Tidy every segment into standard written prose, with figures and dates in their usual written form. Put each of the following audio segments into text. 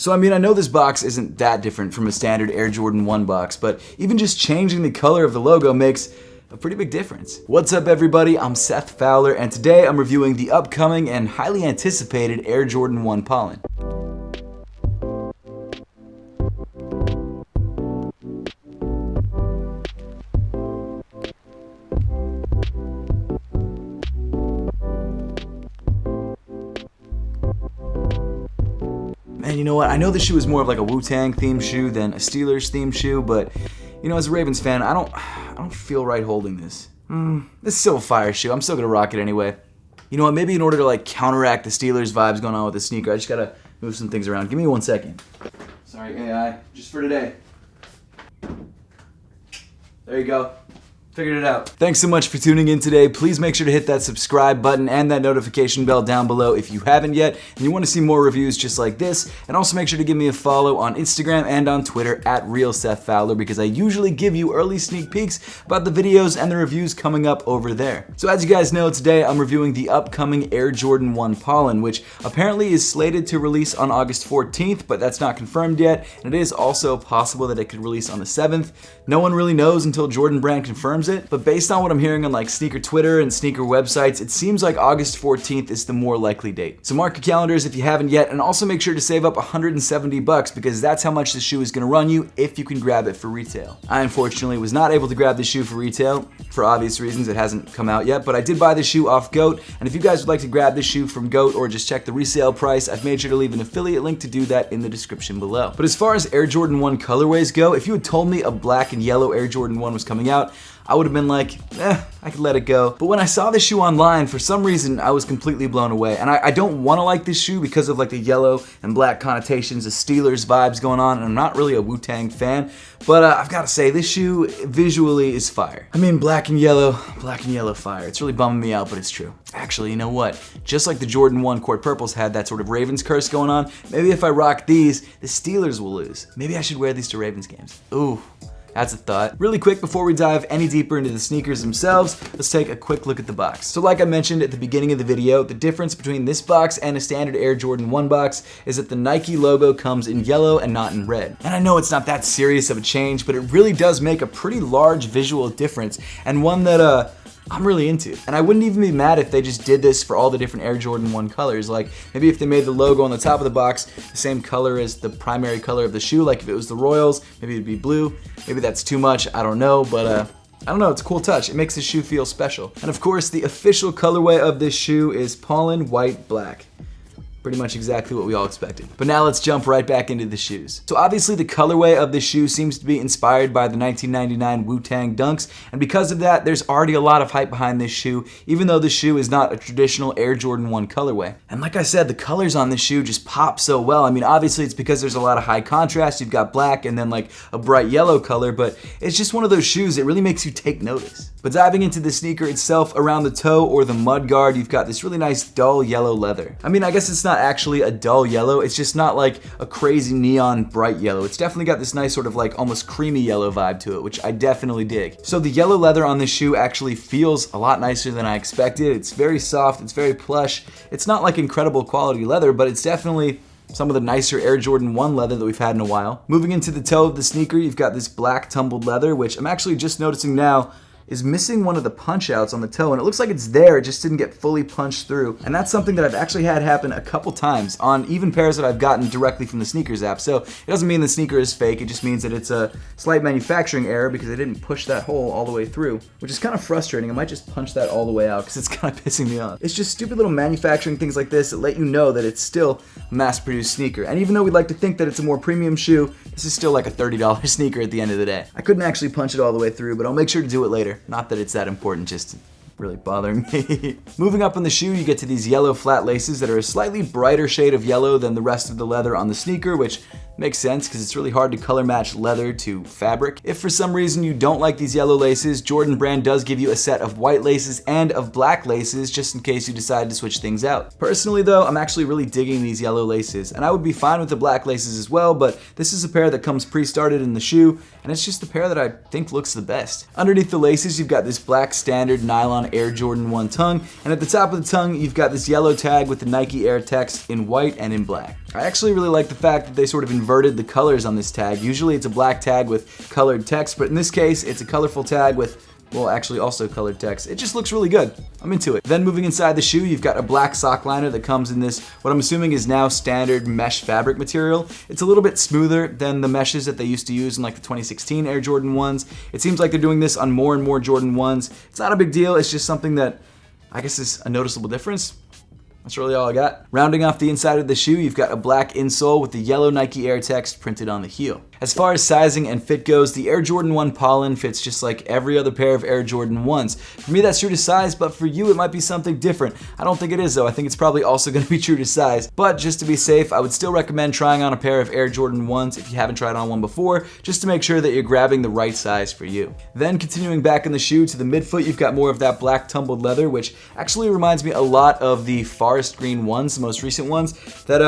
So I mean, I know this box isn't that different from a standard Air Jordan 1 box, but even just changing the color of the logo makes a pretty big difference. What's up everybody, I'm Seth Fowler, and today I'm reviewing the upcoming and highly anticipated Air Jordan 1 Pollen. And you know what, I know this shoe is more of like a Wu-Tang themed shoe than a Steelers themed shoe, but you know, as a Ravens fan, I don't feel right holding this. This is still a fire shoe, I'm still gonna rock it anyway. You know what, maybe in order to like counteract the Steelers vibes going on with the sneaker, I just gotta move some things around. Give me 1 second. Sorry AI, just for today. There you go. Figured it out. Thanks so much for tuning in today. Please make sure to hit that subscribe button and that notification bell down below if you haven't yet and you want to see more reviews just like this. And also make sure to give me a follow on Instagram and on Twitter at @RealSethFowler because I usually give you early sneak peeks about the videos and the reviews coming up over there. So as you guys know, today I'm reviewing the upcoming Air Jordan 1 Pollen, which apparently is slated to release on August 14th, but that's not confirmed yet. And it is also possible that it could release on the 7th. No one really knows until Jordan Brand confirms it, but based on what I'm hearing on like sneaker Twitter and sneaker websites, it seems like August 14th is the more likely date. So mark your calendars if you haven't yet, and also make sure to save up $170 because that's how much the shoe is gonna run you if you can grab it for retail. I unfortunately was not able to grab the shoe for retail for obvious reasons. It hasn't come out yet, but I did buy the shoe off GOAT, and if you guys would like to grab this shoe from GOAT or just check the resale price, I've made sure to leave an affiliate link to do that in the description below. But as far as Air Jordan 1 colorways go, if you had told me a black and yellow Air Jordan 1 was coming out, I would have been like, I could let it go. But when I saw this shoe online, for some reason, I was completely blown away. And I don't want to like this shoe because of like the yellow and black connotations, the Steelers vibes going on, and I'm not really a Wu-Tang fan. But I've got to say, this shoe visually is fire. I mean, black and yellow fire. It's really bumming me out, but it's true. Actually, you know what? Just like the Jordan 1 Court Purples had that sort of Ravens curse going on, maybe if I rock these, the Steelers will lose. Maybe I should wear these to Ravens games. Ooh. That's a thought. Really quick before we dive any deeper into the sneakers themselves, let's take a quick look at the box. So like I mentioned at the beginning of the video, the difference between this box and a standard Air Jordan 1 box is that the Nike logo comes in yellow and not in red. And I know it's not that serious of a change, but it really does make a pretty large visual difference, and one that I'm really into. And I wouldn't even be mad if they just did this for all the different Air Jordan 1 colors. Like maybe if they made the logo on the top of the box the same color as the primary color of the shoe, like if it was the Royals, maybe it'd be blue. Maybe that's too much, I don't know, but I don't know, it's a cool touch. It makes the shoe feel special. And of course, the official colorway of this shoe is Pollen White Black. Pretty much exactly what we all expected. But now let's jump right back into the shoes. So obviously the colorway of this shoe seems to be inspired by the 1999 Wu-Tang Dunks, and because of that, there's already a lot of hype behind this shoe, even though the shoe is not a traditional Air Jordan 1 colorway. And like I said, the colors on this shoe just pop so well. I mean, obviously it's because there's a lot of high contrast. You've got black and then like a bright yellow color, but it's just one of those shoes that really makes you take notice. But diving into the sneaker itself, around the toe or the mud guard, you've got this really nice dull yellow leather. I mean, I guess it's not actually a dull yellow, it's just not like a crazy neon bright yellow. It's definitely got this nice sort of like almost creamy yellow vibe to it, which I definitely dig. So the yellow leather on this shoe actually feels a lot nicer than I expected. It's very soft, it's very plush. It's not like incredible quality leather, but it's definitely some of the nicer Air Jordan 1 leather that we've had in a while. Moving into the toe of the sneaker, you've got this black tumbled leather, which I'm actually just noticing now is missing one of the punch outs on the toe, and it looks like it's there, it just didn't get fully punched through. And that's something that I've actually had happen a couple times on even pairs that I've gotten directly from the sneakers app. So it doesn't mean the sneaker is fake, it just means that it's a slight manufacturing error because they didn't push that hole all the way through, which is kind of frustrating. I might just punch that all the way out because it's kind of pissing me off. It's just stupid little manufacturing things like this that let you know that it's still a mass-produced sneaker. And even though we'd like to think that it's a more premium shoe, this is still like a $30 sneaker at the end of the day. I couldn't actually punch it all the way through, but I'll make sure to do it later. Not that it's that important, just really bothering me. Moving up on the shoe, you get to these yellow flat laces that are a slightly brighter shade of yellow than the rest of the leather on the sneaker, which Makes sense because it's really hard to color match leather to fabric. If for some reason you don't like these yellow laces, Jordan Brand does give you a set of white laces and of black laces just in case you decide to switch things out. Personally though, I'm actually really digging these yellow laces, and I would be fine with the black laces as well, but this is a pair that comes pre-started in the shoe, and it's just the pair that I think looks the best. Underneath the laces, you've got this black standard nylon Air Jordan 1 tongue, and at the top of the tongue, you've got this yellow tag with the Nike Air text in white and in black. I actually really like the fact that they sort of inverted the colors on this tag. Usually it's a black tag with colored text, but in this case, it's a colorful tag with, well, actually also colored text. It just looks really good. I'm into it. Then moving inside the shoe, you've got a black sock liner that comes in this, what I'm assuming is now standard mesh fabric material. It's a little bit smoother than the meshes that they used to use in like the 2016 Air Jordan 1s. It seems like they're doing this on more and more Jordan 1s. It's not a big deal. It's just something that I guess is a noticeable difference. That's really all I got. Rounding off the inside of the shoe, you've got a black insole with the yellow Nike Air text printed on the heel. As far as sizing and fit goes, the Air Jordan 1 Pollen fits just like every other pair of Air Jordan 1s. For me, that's true to size, but for you, it might be something different. I don't think it is though. I think it's probably also going to be true to size. But just to be safe, I would still recommend trying on a pair of Air Jordan 1s if you haven't tried on one before, just to make sure that you're grabbing the right size for you. Then continuing back in the shoe to the midfoot, you've got more of that black tumbled leather, which actually reminds me a lot of the forest green ones, the most recent ones, that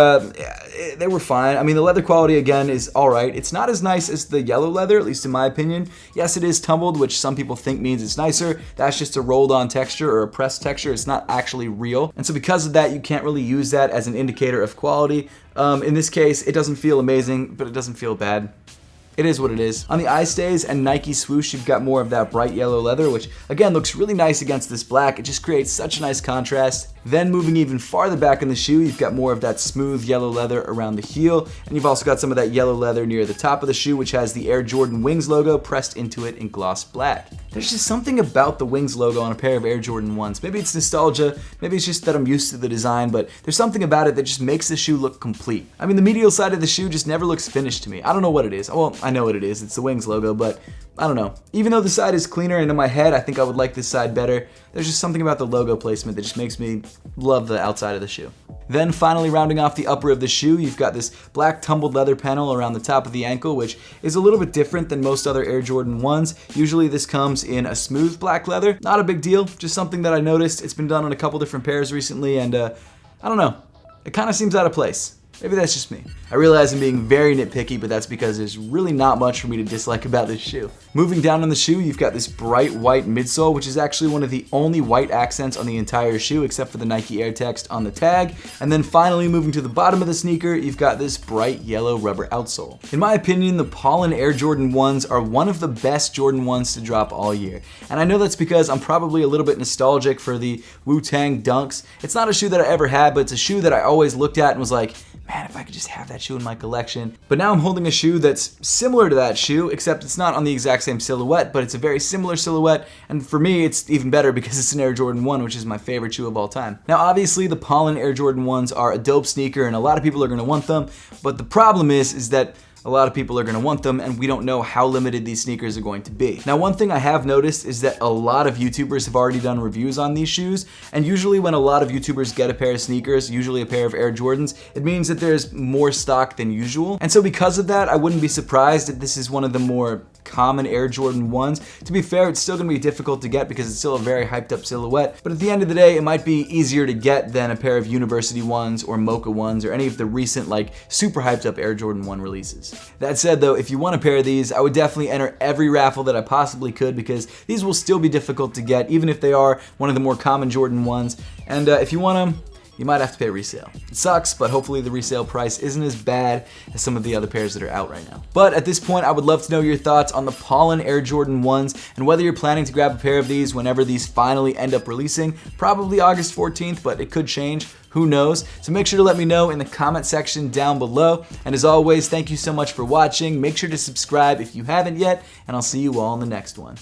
they were fine. I mean, the leather quality again is alright. It's not as nice as the yellow leather, at least in my opinion. Yes, it is tumbled, which some people think means it's nicer. That's just a rolled on texture or a pressed texture. It's not actually real. And so because of that, you can't really use that as an indicator of quality. In this case, it doesn't feel amazing, but it doesn't feel bad. It is what it is. On the eye stays and Nike swoosh, you've got more of that bright yellow leather, which again looks really nice against this black. It just creates such a nice contrast. Then moving even farther back in the shoe, you've got more of that smooth yellow leather around the heel, and you've also got some of that yellow leather near the top of the shoe, which has the Air Jordan Wings logo pressed into it in gloss black. There's just something about the Wings logo on a pair of Air Jordan 1s. Maybe it's nostalgia, maybe it's just that I'm used to the design, but there's something about it that just makes the shoe look complete. I mean, the medial side of the shoe just never looks finished to me. I don't know what it is. Well, I know what it is. It's the Wings logo, but I don't know. Even though the side is cleaner and in my head I think I would like this side better, there's just something about the logo placement that just makes me love the outside of the shoe. Then finally rounding off the upper of the shoe, you've got this black tumbled leather panel around the top of the ankle, which is a little bit different than most other Air Jordan 1s. Usually this comes in a smooth black leather. Not a big deal, just something that I noticed. It's been done on a couple different pairs recently, and I don't know. It kind of seems out of place. Maybe that's just me. I realize I'm being very nitpicky, but that's because there's really not much for me to dislike about this shoe. Moving down on the shoe, you've got this bright white midsole, which is actually one of the only white accents on the entire shoe, except for the Nike Air text on the tag. And then finally, moving to the bottom of the sneaker, you've got this bright yellow rubber outsole. In my opinion, the Pollen Air Jordan 1s are one of the best Jordan 1s to drop all year. And I know that's because I'm probably a little bit nostalgic for the Wu-Tang Dunks. It's not a shoe that I ever had, but it's a shoe that I always looked at and was like, man, if I could just have that shoe in my collection. But now I'm holding a shoe that's similar to that shoe, except it's not on the exact same silhouette, but it's a very similar silhouette, and for me it's even better because it's an Air Jordan 1, which is my favorite shoe of all time. Now obviously the Pollen Air Jordan 1s are a dope sneaker and a lot of people are going to want them, but the problem is that a lot of people are going to want them, and we don't know how limited these sneakers are going to be. Now, one thing I have noticed is that a lot of YouTubers have already done reviews on these shoes, and usually when a lot of YouTubers get a pair of sneakers, usually a pair of Air Jordans, it means that there's more stock than usual. And so because of that, I wouldn't be surprised if this is one of the more common Air Jordan 1s. To be fair, it's still going to be difficult to get because it's still a very hyped up silhouette, but at the end of the day, it might be easier to get than a pair of University 1s or Mocha 1s or any of the recent like super hyped up Air Jordan 1 releases. That said though, if you want a pair of these, I would definitely enter every raffle that I possibly could because these will still be difficult to get even if they are one of the more common Jordan 1s, and if you want them, you might have to pay resale. It sucks, but hopefully the resale price isn't as bad as some of the other pairs that are out right now. But at this point, I would love to know your thoughts on the Pollen Air Jordan 1s and whether you're planning to grab a pair of these whenever these finally end up releasing. Probably August 14th, but it could change. Who knows? So make sure to let me know in the comment section down below. And as always, thank you so much for watching. Make sure to subscribe if you haven't yet, and I'll see you all in the next one.